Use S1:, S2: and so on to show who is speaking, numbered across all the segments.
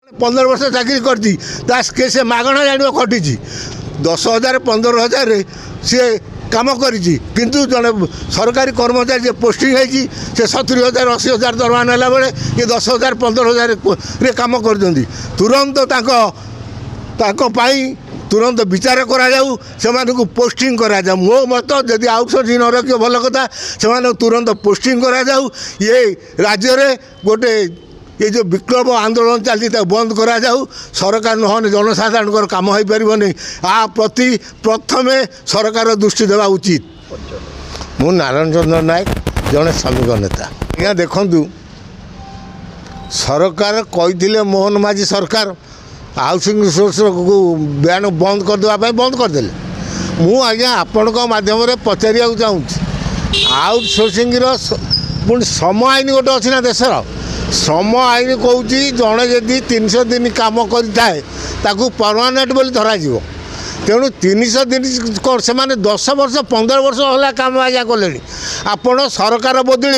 S1: 15 वर्ष चाकरी करती से मागणा जान खटी 10,000 15,000 सी काम करी किंतु जड़े सरकारी कर्मचारी जे पोस्टिंग होती से 70,000 80,000 दरमा नेला बेले ये 10,000 15,000 रे काम कर तुरंत तुरंत विचार करा से पोस्टिंग करा मो मत जदि आउटसोर्सिंग न रखिए भल कथा से तुरंत पोस्टिंग करा ये राज्य रे गोटे ये जो विप्लव आंदोलन चलती बंद करा सरकार नहने जनसाधारण काम हो पारनी आ प्रति प्रथमे सरकार दृष्टि देवा उचित। मु नारायण चंद्र नायक जड़े श्रमिक नेता आज्ञा देखु सरकार कही मोहन माझी सरकार हाउसिंग सोर्स को बयान बंद करदेवाई बंद करदे मु आज्ञा आपण मध्यम पचारिया चाहूँ आउटसोर्सिंग पुणी श्रम आईन गोटे अच्छी ना देशर श्रम आईन कौच जड़े जदि 300 दिन काम करें परमानेंट बोली धर तेणु 300 दिन से 10 वर्ष 15 वर्ष है काम आज्ञा कले आपण सरकार बदल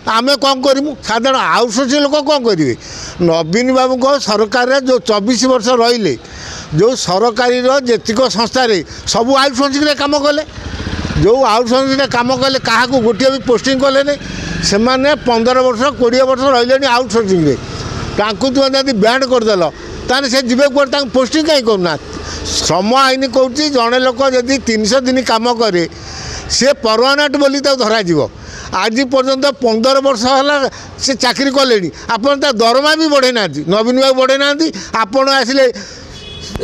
S1: आम कौन करूँ साधारण आउटसोर्सिंग लोक कौन करेंगे नवीन बाबू को सरकार जो 24 वर्ष रही जो सरकारी जेतिक संस्था सब आउटसोर्सिंग काम कले जो आउटसोर्सिंग काम कले क्या गोटे भी पोस्टिंग कले से 15 वर्ष 20 वर्ष रही आउटसोर्सिंग तुम बैंड करदेल ताने से जीवे कौन पोस्टिंग कहीं करना श्रम आईन कौच जड़े लोक जदि 300 दिन काम करे से परमानेंट बोली धर आज पर्यंत 15 वर्ष है से चाकरी कले आपन दरमा भी बढ़े ना नवीन बाबू बढ़े ना आपड़ आसिले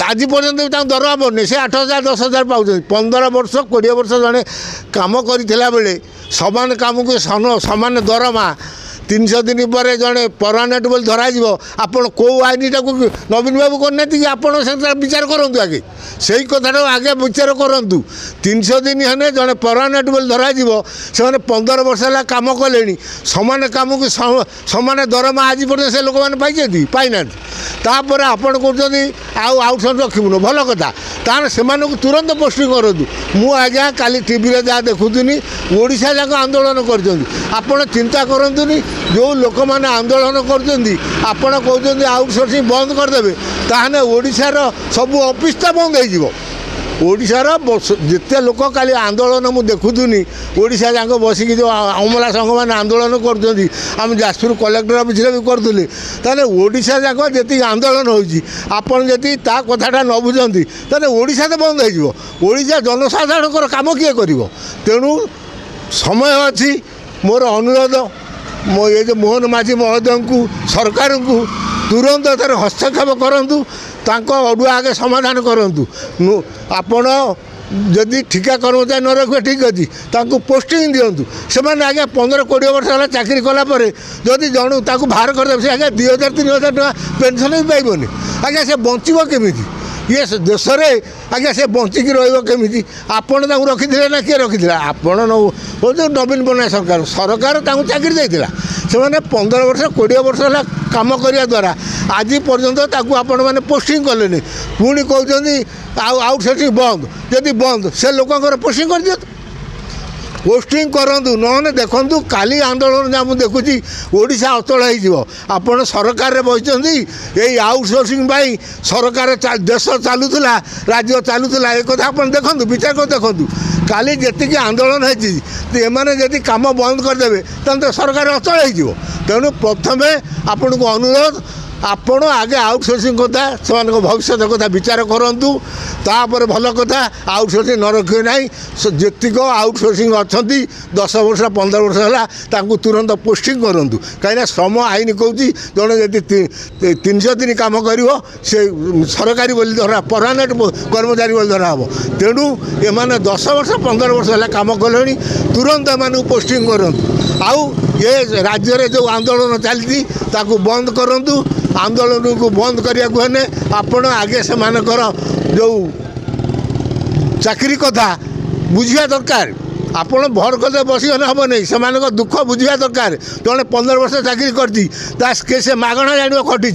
S1: आज पर्यंत दरमा बढ़ने से 8,000 10,000 पाँच 15 वर्ष 20 वर्ष जड़े काम करता बेले समान काम को समान दरमा 300 दिन पर जड़े परमानेंट बोली धर आपड़ कौ आईनटा को नवीन बाबू करना कि आप विचार करूँ आगे से ही कथा आगे विचार करूँ 300 दिन है जड़े परमानेंट बोली धर से 15 वर्ष है काम कले समान काम को समान दरमा आज पर्यटन से लोक मैंने पाई ना तापर आपड़ कहते आउटसोर्स रखिबुन भल कथा तार से तुरंत पोस्टिंग करूँ मु आज्ञा काली टीवी जा देखुनी ओडिशा जाक आंदोलन कर चिंता करतुनि जो लोक मैंने आंदोलन कर आउटसोर्सिंग बंद करदे ताहने ओडिशार सब ऑफिस बंद हो ओडिशार जिते लोक काली आंदोलन मुझे देखुनी ओडिशा जाक बसिक जो अमला संघ मैंने आंदोलन कर जाजपुर कलेक्टर ऑफिस भी करूँ ताले ओडिशा जाक जी आंदोलन होपन जदि ता कथाटा न बुझती ताले ओडिशा तो बंद हो ओडिशा जनसाधारण काम किए कर तेणु समय अच्छी मोर अनुरोध मो ये जो मोहन माझी महोदय को सरकार को तुरंत हस्तक्षेप करूँ अड़ुआ आगे समाधान करूँ आपण जदि ठिका कर्मचारी न रखे ठीक अच्छी पोस्टिंग दिंतु से आज्ञा 15-20 वर्ष है चाकरी कलापर जदि जन ताकू बाहर करदे से आज्ञा 2,000-3,000 टका पेनसन भी पाइबनी आज्ञा से बचब केमी ये देश में आज्ञा से बचिकी रमी आपण रखी ना किए रखी आपण नवीन पट्टनायक सरकार सरकार चाकरी देता से 15 वर्ष 20 वर्ष है काम करने द्वारा आज पर्यंत आपण मैंने पोस्टिंग कले पुणी कहते आउटसोर्सिंग बंद जदि बंद से लोकंर पोस्टिंग कर दियो पोस्टिंग करूँ नहने देखूँ काली आंदोलन जहाँ मुझे देखुची ओडिशा अचल होपण सरकार बसती यही आउटसोर्सिंग सरकार देश चलूला राज्य चलूला एक आप देखूँ विचार कर देखूँ काली जी आंदोलन होने जदि काम बंद करदे तो सरकार अचल हो तेणु प्रथमे आपण को अनुरोध आपण आगे आउटसोर्सिंग कथा से भविष्य कथा विचार करूँ तापर भल कथा आउटसोर्सिंग न रखिए ना जीक आउटसोर्सिंग अच्छा 10 वर्ष 15 वर्ष है तुरंत पोस्टिंग करूँ कहीं श्रम आईन कौच जड़े जब 300 दिन काम कर सरकारी बोली धरा परमानेंट कर्मचारी बोली धरा हम तेणु एम 10 वर्ष 15 वर्ष है काम कले तुरंत एम पोस्टिंग करूँ आउ ये राज्य में जो आंदोलन चलती बंद करूँ आंदोलन को बंद करने आपण आगे से जो चाकरी कथा बुझा दरकार आपण भर कर बसगले हम नहीं से दुख बुझा दरकार जड़े 15 वर्ष चाकरी करती से मागणा जान खटी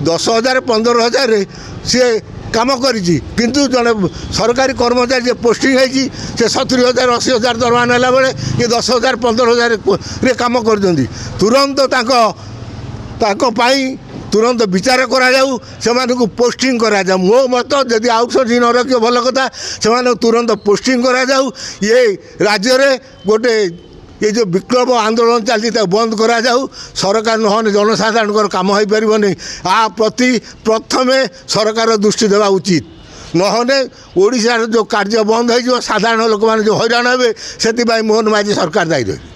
S1: 10,000 15,000 सी काम करी किंतु जड़े सरकारी कर्मचारी जे पोस्टिंग होती से 70,000 80,000 दरमा नेला बेले ये 10,000 15,000 रे काम कर तुरंत तुरंत विचार कराऊ से पोस्टिंग कराऊ मो मत जदि आउटसोर्सिंग न रखिए भल कथा से तुरंत पोस्टिंग कराऊ ये राज्य में गोटे ये जो विप्लव आंदोलन चलती बंद कराऊ सरकार नहने जनसाधारण काम हो पारनी आ प्रति प्रथमे सरकार दृष्टि देवा उचित नहने ओडिशार जो कार्य बंद हो साधारण लोक मैंने जो हैरान हे से मोहन माझी सरकार दायी रहे।